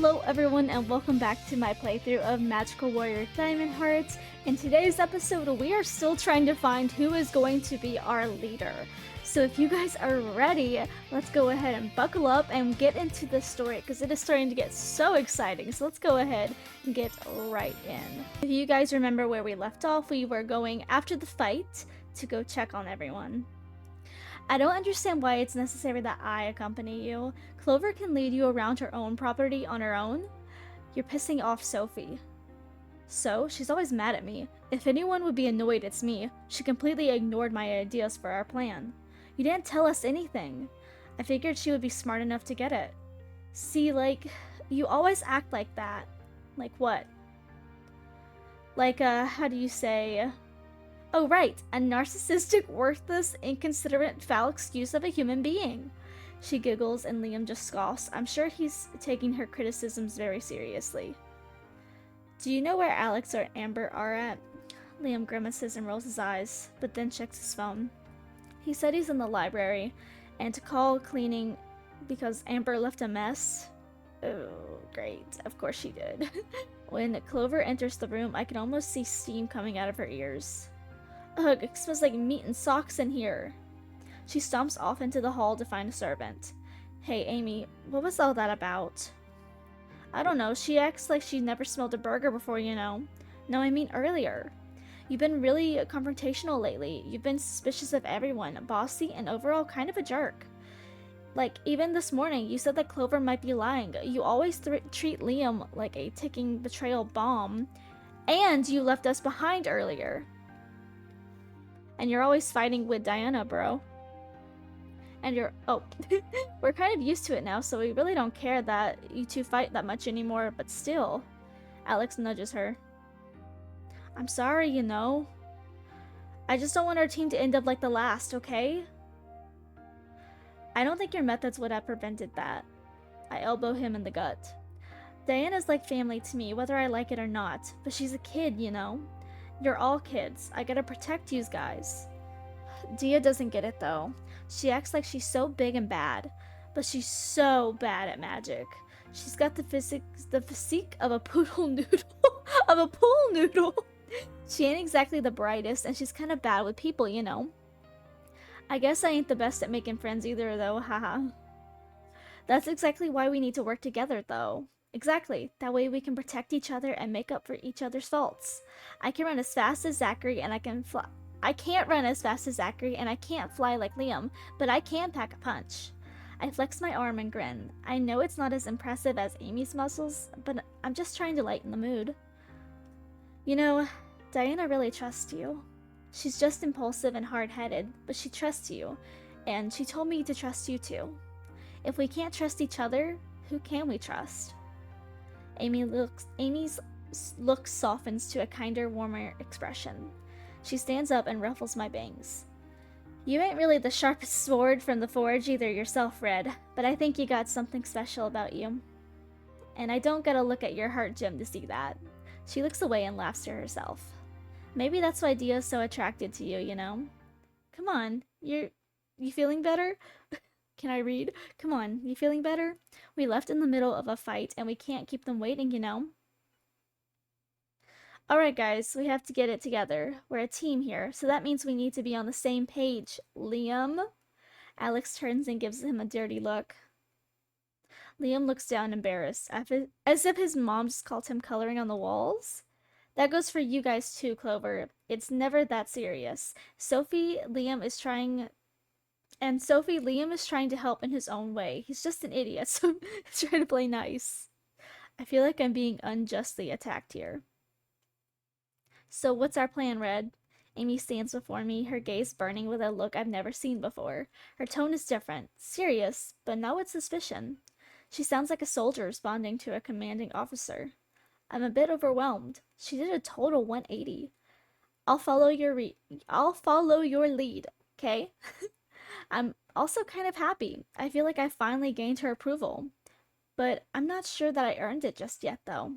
Hello everyone and welcome back to my playthrough of Magical Warrior Diamond Hearts. In today's episode, we are still trying to find who is going to be our leader. So if you guys are ready, let's go ahead and buckle up and get into the story because it is starting to get so exciting. So let's go ahead and get right in. If you guys remember where we left off, we were going after the fight to go check on everyone. I don't understand why it's necessary that I accompany you. Clover can lead you around her own property on her own. You're pissing off Sophie. So, she's always mad at me. If anyone would be annoyed, it's me. She completely ignored my ideas for our plan. You didn't tell us anything. I figured she would be smart enough to get it. See, you always act like that. Like what? How do you say... Oh right, a narcissistic, worthless, inconsiderate, foul excuse of a human being. She giggles and Liam just scoffs. I'm sure he's taking her criticisms very seriously. Do you know where Alex or Amber are at? Liam grimaces and rolls his eyes, but then checks his phone. He said he's in the library, and to call cleaning because Amber left a mess. Oh, great. Of course she did. When Clover enters the room, I can almost see steam coming out of her ears. Ugh, it smells like meat and socks in here. She stomps off into the hall to find a servant. Hey, Amy, what was all that about? I don't know, she acts like she never smelled a burger before, you know. No, I mean earlier. You've been really confrontational lately. You've been suspicious of everyone, bossy, and overall kind of a jerk. Even this morning, you said that Clover might be lying. You always treat Liam like a ticking betrayal bomb. And you left us behind earlier. And you're always fighting with Diana, bro. And we're kind of used to it now, so we really don't care that you two fight that much anymore, but still. Alex nudges her. I'm sorry, you know. I just don't want our team to end up like the last, okay? I don't think your methods would have prevented that. I elbow him in the gut. Diana's like family to me, whether I like it or not, but she's a kid, you know? You're all kids. I gotta protect you guys. Dia doesn't get it though. She acts like she's so big and bad, but she's so bad at magic. She's got the physique of a poodle noodle. Of a pool noodle. She ain't exactly the brightest, and she's kind of bad with people, you know. I guess I ain't the best at making friends either though, haha. That's exactly why we need to work together though. Exactly. That way we can protect each other and make up for each other's faults. I can run as fast as Zachary and I can fly. I can't run as fast as Zachary and I can't fly like Liam, but I can pack a punch. I flex my arm and grin. I know it's not as impressive as Amy's muscles, but I'm just trying to lighten the mood. You know, Diana really trusts you. She's just impulsive and hard-headed, but she trusts you, and she told me to trust you too. If we can't trust each other, who can we trust? Amy's look softens to a kinder, warmer expression. She stands up and ruffles my bangs. You ain't really the sharpest sword from the forge either yourself, Red, but I think you got something special about you. And I don't gotta look at your heart gem to see that. She looks away and laughs to herself. Maybe that's why Dia's so attracted to you, you know? Come on, you feeling better? Can I read? Come on, you feeling better? We left in the middle of a fight and we can't keep them waiting, you know? Alright guys, we have to get it together. We're a team here, so that means we need to be on the same page. Liam? Alex turns and gives him a dirty look. Liam looks down embarrassed, as if his mom just called him coloring on the walls. That goes for you guys too, Clover. It's never that serious. Liam is trying to help in his own way. He's just an idiot, so he's trying to play nice. I feel like I'm being unjustly attacked here. So what's our plan, Red? Amy stands before me, her gaze burning with a look I've never seen before. Her tone is different, serious, but not with suspicion. She sounds like a soldier responding to a commanding officer. I'm a bit overwhelmed. She did a total 180. I'll follow your lead, okay? I'm also kind of happy. I feel like I finally gained her approval. But I'm not sure that I earned it just yet, though.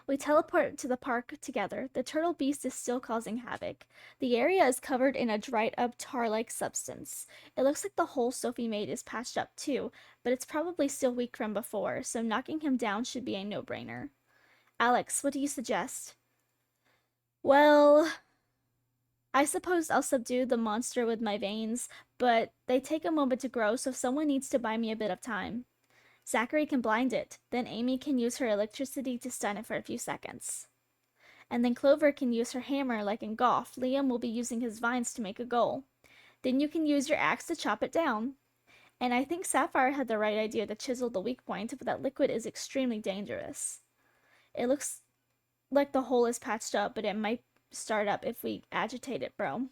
We teleport to the park together. The turtle beast is still causing havoc. The area is covered in a dried up tar-like substance. It looks like the hole Sophie made is patched up too, but it's probably still weak from before, so knocking him down should be a no-brainer. Alex, what do you suggest? Well, I suppose I'll subdue the monster with my veins, but they take a moment to grow, so someone needs to buy me a bit of time. Zachary can blind it, then Amy can use her electricity to stun it for a few seconds. And then Clover can use her hammer like in golf. Liam will be using his vines to make a goal. Then you can use your axe to chop it down. And I think Sapphire had the right idea to chisel the weak point, but that liquid is extremely dangerous. It looks like the hole is patched up, but it might start up if we agitate it, bro.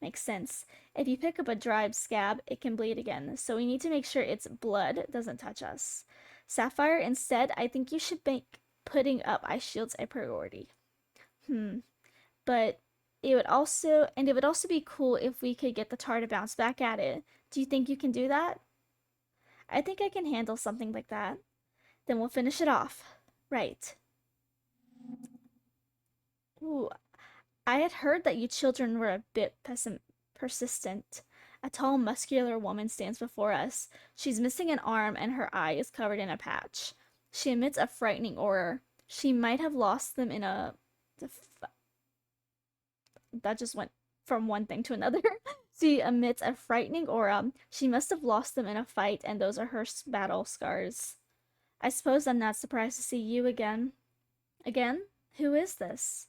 Makes sense. If you pick up a dried scab, it can bleed again, so we need to make sure its blood doesn't touch us. Sapphire, instead, I think you should make putting up ice shields a priority. But it would also be cool if we could get the tar to bounce back at it. Do you think you can do that? I think I can handle something like that. Then we'll finish it off. Right. Ooh, I had heard that you children were a bit persistent. A tall, muscular woman stands before us. She's missing an arm and her eye is covered in a patch. She emits a frightening aura. She might have lost them in a... That just went from one thing to another. She emits a frightening aura. She must have lost them in a fight, and those are her battle scars. I suppose I'm not surprised to see you again. Again? Who is this?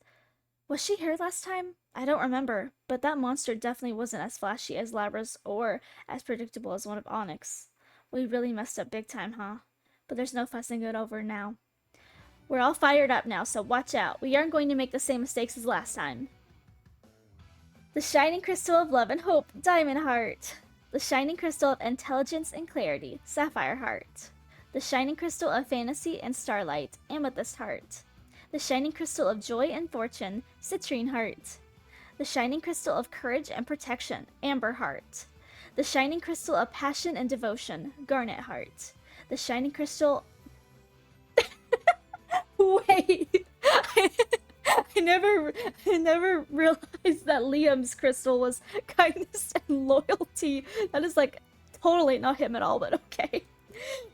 Was she here last time? I don't remember, but that monster definitely wasn't as flashy as Labras or as predictable as one of Onyx. We really messed up big time, huh? But there's no fussing it over now. We're all fired up now, so watch out. We aren't going to make the same mistakes as last time. The shining crystal of love and hope, Diamond Heart. The shining crystal of intelligence and clarity, Sapphire Heart. The shining crystal of fantasy and starlight, Amethyst Heart. The shining crystal of joy and fortune, Citrine Heart. The shining crystal of courage and protection, Amber Heart. The shining crystal of passion and devotion, Garnet Heart. The shining crystal... Wait! I never realized that Liam's crystal was kindness and loyalty. That is like totally not him at all, but okay.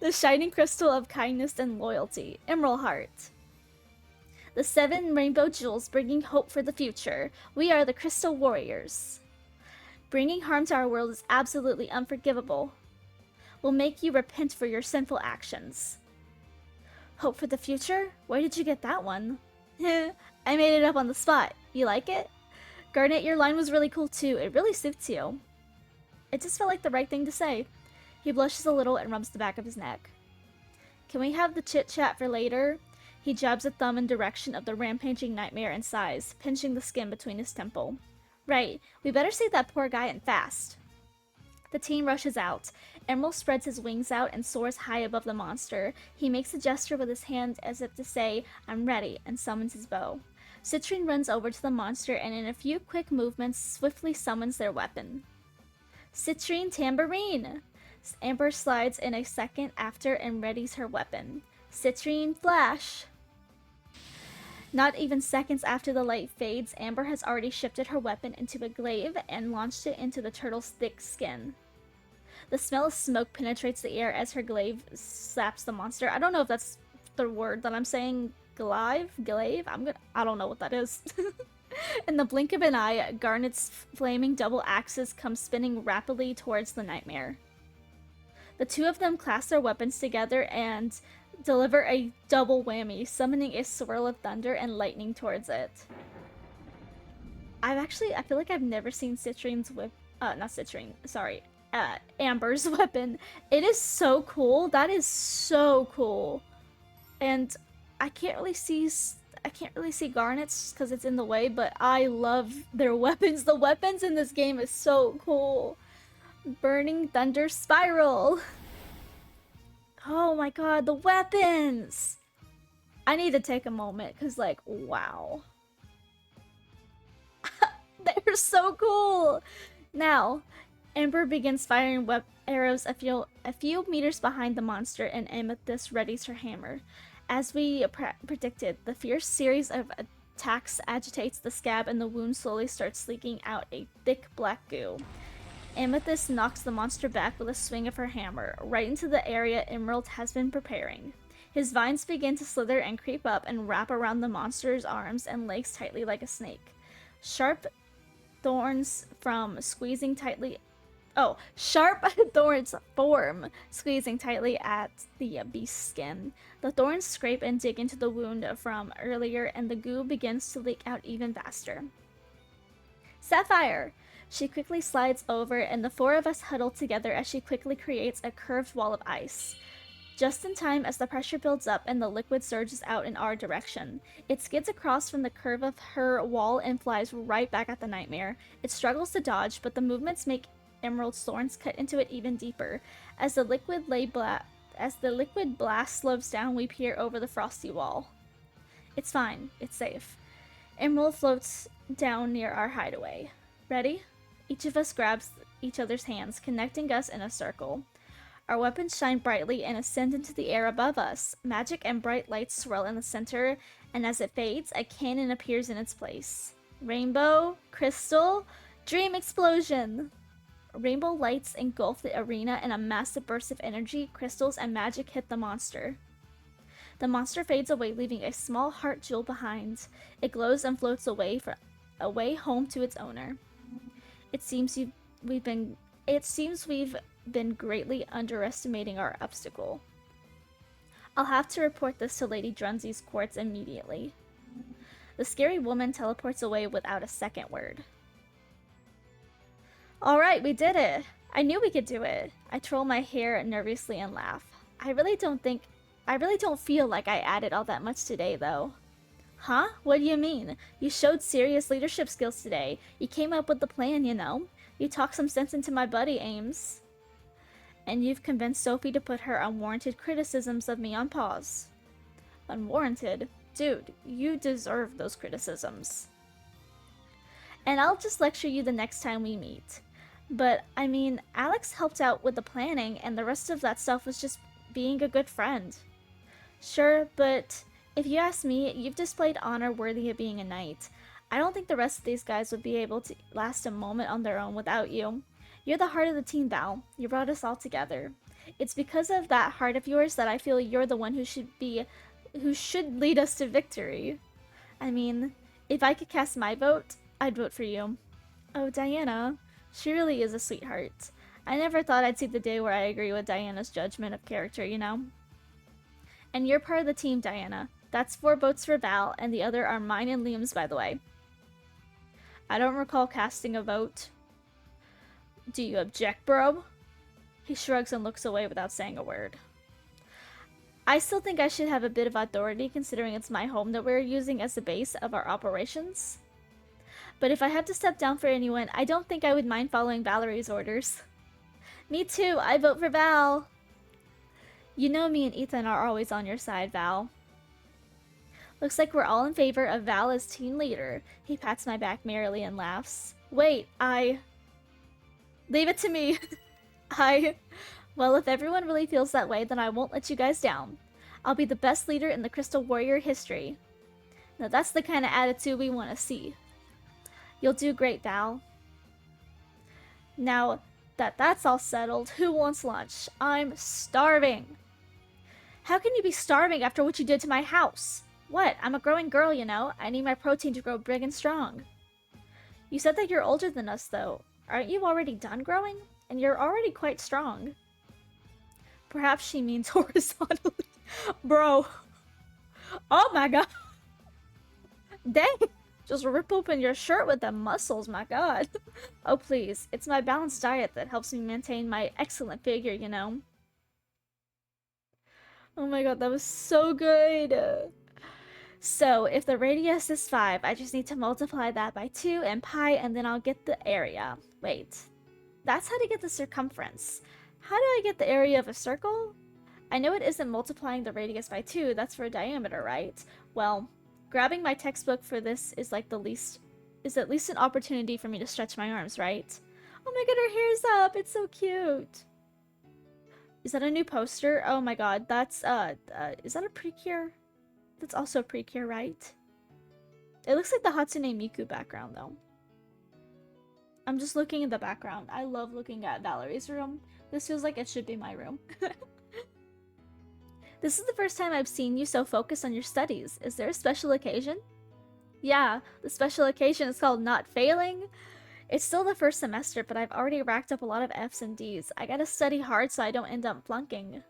The shining crystal of kindness and loyalty, Emerald Heart. The 7 rainbow jewels bringing hope for the future. We are the Crystal Warriors. Bringing harm to our world is absolutely unforgivable. We'll make you repent for your sinful actions. Hope for the future? Where did you get that one? I made it up on the spot. You like it? Garnet, your line was really cool too. It really suits you. It just felt like the right thing to say. He blushes a little and rubs the back of his neck. Can we have the chit-chat for later? He jabs a thumb in direction of the rampaging nightmare and sighs, pinching the skin between his temple. Right, we better save that poor guy and fast. The team rushes out. Emerald spreads his wings out and soars high above the monster. He makes a gesture with his hand as if to say, I'm ready, and summons his bow. Citrine runs over to the monster and in a few quick movements swiftly summons their weapon. Citrine Tambourine! Amber slides in a second after and readies her weapon. Citrine Flash! Not even seconds after the light fades, Amber has already shifted her weapon into a glaive and launched it into the turtle's thick skin. The smell of smoke penetrates the air as her glaive slaps the monster. I don't know if that's the word that I'm saying. Glaive? I don't know what that is. In the blink of an eye, Garnet's flaming double axes come spinning rapidly towards the nightmare. The two of them clasp their weapons together and deliver a double whammy, summoning a swirl of thunder and lightning towards it. I feel like I've never seen Citrine's Amber's weapon. It is so cool. That is so cool. And I can't really see Garnet's because it's in the way, but I love their weapons. The weapons in this game is so cool. Burning Thunder Spiral. Oh my god, the weapons! I need to take a moment, because, like, wow. They're so cool! Now, Amber begins firing arrows a few meters behind the monster, and Amethyst readies her hammer. As we predicted, the fierce series of attacks agitates the scab and the wound slowly starts leaking out a thick black goo. Amethyst knocks the monster back with a swing of her hammer, right into the area Emerald has been preparing. His vines begin to slither and creep up and wrap around the monster's arms and legs tightly like a snake. Sharp thorns form, squeezing tightly at the beast's skin. The thorns scrape and dig into the wound from earlier, and the goo begins to leak out even faster. Sapphire! She quickly slides over, and the four of us huddle together as she quickly creates a curved wall of ice. Just in time as the pressure builds up and the liquid surges out in our direction. It skids across from the curve of her wall and flies right back at the nightmare. It struggles to dodge, but the movements make Emerald's thorns cut into it even deeper. As the liquid blast slows down, we peer over the frosty wall. It's fine. It's safe. Emerald floats down near our hideaway. Ready? Each of us grabs each other's hands, connecting us in a circle. Our weapons shine brightly and ascend into the air above us. Magic and bright lights swirl in the center, and as it fades, a cannon appears in its place. Rainbow, crystal, dream explosion! Rainbow lights engulf the arena, and a massive burst of energy, crystals, and magic hit the monster. The monster fades away, leaving a small heart jewel behind. It glows and floats away home to its owner. It seems we've been greatly underestimating our obstacle. I'll have to report this to Lady Drunzy's courts immediately. The scary woman teleports away without a second word. Alright, we did it! I knew we could do it! I twirl my hair nervously and laugh. I really don't feel like I added all that much today, though. Huh? What do you mean? You showed serious leadership skills today. You came up with the plan, you know. You talked some sense into my buddy, Ames. And you've convinced Sophie to put her unwarranted criticisms of me on pause. Unwarranted? Dude, you deserve those criticisms. And I'll just lecture you the next time we meet. But, I mean, Alex helped out with the planning, and the rest of that stuff was just being a good friend. Sure, but if you ask me, you've displayed honor worthy of being a knight. I don't think the rest of these guys would be able to last a moment on their own without you. You're the heart of the team, Val. You brought us all together. It's because of that heart of yours that I feel you're the one who should lead us to victory. I mean, if I could cast my vote, I'd vote for you. Oh, Diana. She really is a sweetheart. I never thought I'd see the day where I agree with Diana's judgment of character, you know? And you're part of the team, Diana. That's 4 votes for Val, and the other are mine and Liam's, by the way. I don't recall casting a vote. Do you object, bro? He shrugs and looks away without saying a word. I still think I should have a bit of authority, considering it's my home that we're using as the base of our operations. But if I have to step down for anyone, I don't think I would mind following Valerie's orders. Me too, I vote for Val! You know me and Ethan are always on your side, Val. Looks like we're all in favor of Val as team leader. He pats my back merrily and laughs. Wait, leave it to me. Well, if everyone really feels that way, then I won't let you guys down. I'll be the best leader in the Crystal Warrior history. Now that's the kind of attitude we want to see. You'll do great, Val. Now that that's all settled, who wants lunch? I'm starving. How can you be starving after what you did to my house? What? I'm a growing girl, you know. I need my protein to grow big and strong. You said that you're older than us, though. Aren't you already done growing? And you're already quite strong. Perhaps she means horizontally. Bro. Oh my god. Dang. Just rip open your shirt with the muscles, my god. Oh please, it's my balanced diet that helps me maintain my excellent figure, you know. Oh my god, that was so good. So, if the radius is 5, I just need to multiply that by 2 and pi, and then I'll get the area. Wait, that's how to get the circumference. How do I get the area of a circle? I know it isn't multiplying the radius by 2, that's for a diameter, right? Well, grabbing my textbook for this is like at least an opportunity for me to stretch my arms, right? Oh my god, her hair's up! It's so cute! Is that a new poster? Oh my god, that's, is that a Precure? That's also a Precure, right? It looks like the Hatsune Miku background, though. I'm just looking in the background. I love looking at Valerie's room. This feels like it should be my room. This is the first time I've seen you so focused on your studies. Is there a special occasion? Yeah, the special occasion is called not failing. It's still the first semester, but I've already racked up a lot of F's and D's. I gotta study hard so I don't end up flunking.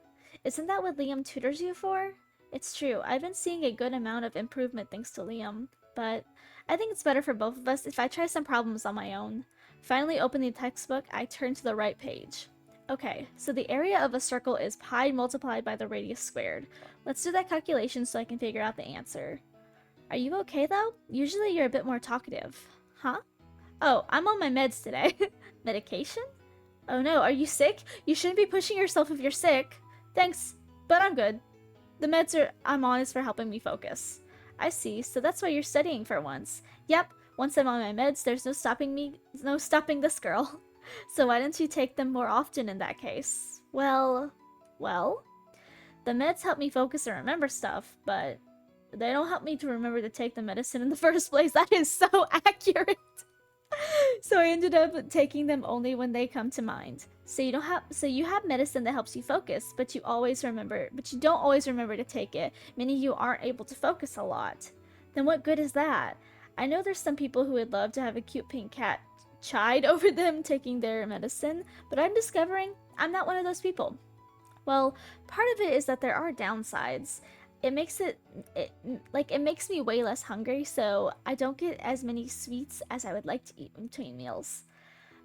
Isn't that what Liam tutors you for? It's true, I've been seeing a good amount of improvement thanks to Liam, but I think it's better for both of us if I try some problems on my own. Finally opening the textbook, I turn to the right page. Okay, so the area of a circle is pi multiplied by the radius squared. Let's do that calculation so I can figure out the answer. Are you okay though? Usually you're a bit more talkative. Huh? Oh, I'm on my meds today. Medication? Oh no, are you sick? You shouldn't be pushing yourself if you're sick. Thanks, but I'm good. The meds I'm on is for helping me focus. I see, so that's why you're studying for once. Yep, once I'm on my meds, there's no stopping this girl. So why don't you take them more often in that case? Well, the meds help me focus and remember stuff, but they don't help me to remember to take the medicine in the first place. That is so accurate. So I ended up taking them only when they come to mind. So you have medicine that helps you focus, but you don't always remember to take it, meaning you aren't able to focus a lot. Then what good is that? I know there's some people who would love to have a cute pink cat chide over them taking their medicine, but I'm discovering I'm not one of those people. Well, part of it is that there are downsides. It makes me way less hungry, so I don't get as many sweets as I would like to eat in between meals.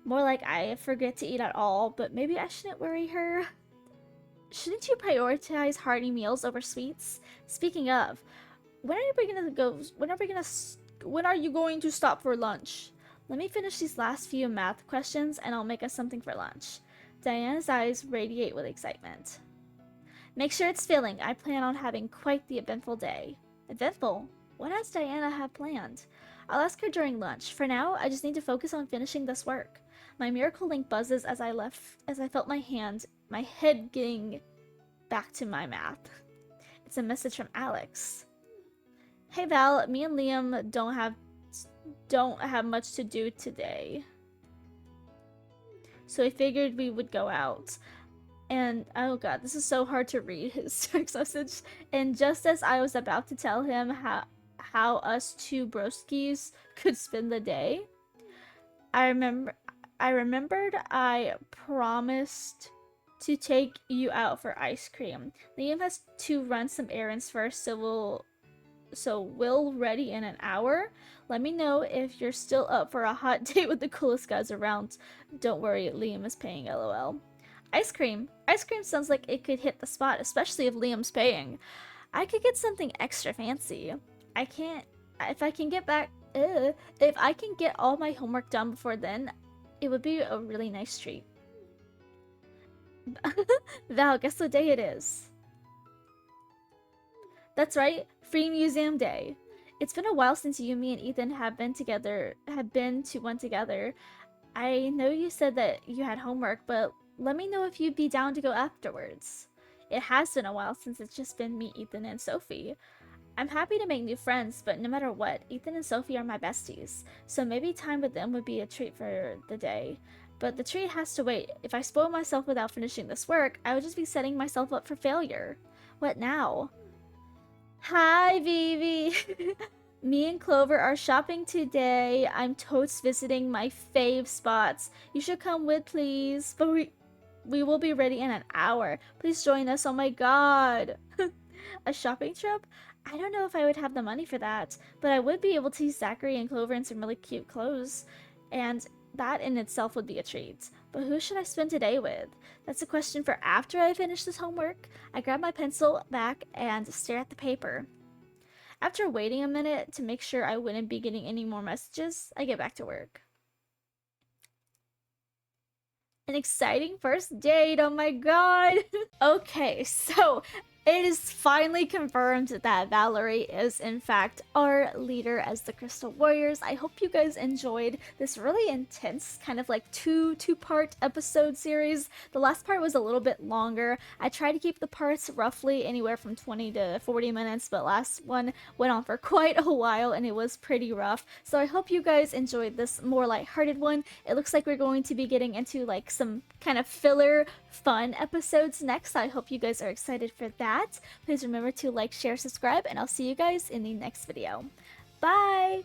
More like I forget to eat at all, but maybe I shouldn't worry her. Shouldn't you prioritize hearty meals over sweets? Speaking of, when are you going to stop for lunch? Let me finish these last few math questions and I'll make us something for lunch. Diana's eyes radiate with excitement. Make sure it's filling. I plan on having quite the eventful day. Eventful? What does Diana have planned? I'll ask her during lunch. For now, I just need to focus on finishing this work. My miracle link buzzes as I felt my head getting back to my math. It's a message from Alex. Hey Val, me and Liam don't have much to do today. So I figured we would go out. And oh god, this is so hard to read his text message. And just as I was about to tell him how us two broskies could spend the day, I remembered I promised to take you out for ice cream. Liam has to run some errands first, so we'll ready in an hour. Let me know if you're still up for a hot date with the coolest guys around. Don't worry, Liam is paying, lol. Ice cream? Ice cream sounds like it could hit the spot, especially if Liam's paying. I could get something extra fancy. If I can get all my homework done before then, it would be a really nice treat. Val, guess what day it is? That's right, Free Museum Day. It's been a while since you, me, and Ethan have been to one together. I know you said that you had homework, but let me know if you'd be down to go afterwards. It has been a while since it's just been me, Ethan, and Sophie. I'm happy to make new friends, but no matter what, Ethan and Sophie are my besties, so maybe time with them would be a treat for the day. But the treat has to wait. If I spoil myself without finishing this work, I would just be setting myself up for failure. What now? Hi, Vivi! Me and Clover are shopping today. I'm totes visiting my fave spots. You should come with, please. But we will be ready in an hour. Please join us. Oh my god. A shopping trip? I don't know if I would have the money for that, but I would be able to use Zachary and Clover in some really cute clothes. And that in itself would be a treat. But who should I spend today with? That's a question for after I finish this homework. I grab my pencil back and stare at the paper. After waiting a minute to make sure I wouldn't be getting any more messages, I get back to work. An exciting first date, oh my god! Okay, so It is finally confirmed that Valerie is in fact our leader as the Crystal Warriors. I hope you guys enjoyed this really intense kind of like two-part episode series. The last part was a little bit longer. I tried to keep the parts roughly anywhere from 20 to 40 minutes, but last one went on for quite a while and it was pretty rough. So I hope you guys enjoyed this more lighthearted one. It looks like we're going to be getting into like some kind of filler fun episodes next. I hope you guys are excited for that. Please remember to like, share, subscribe, and I'll see you guys in the next video. Bye!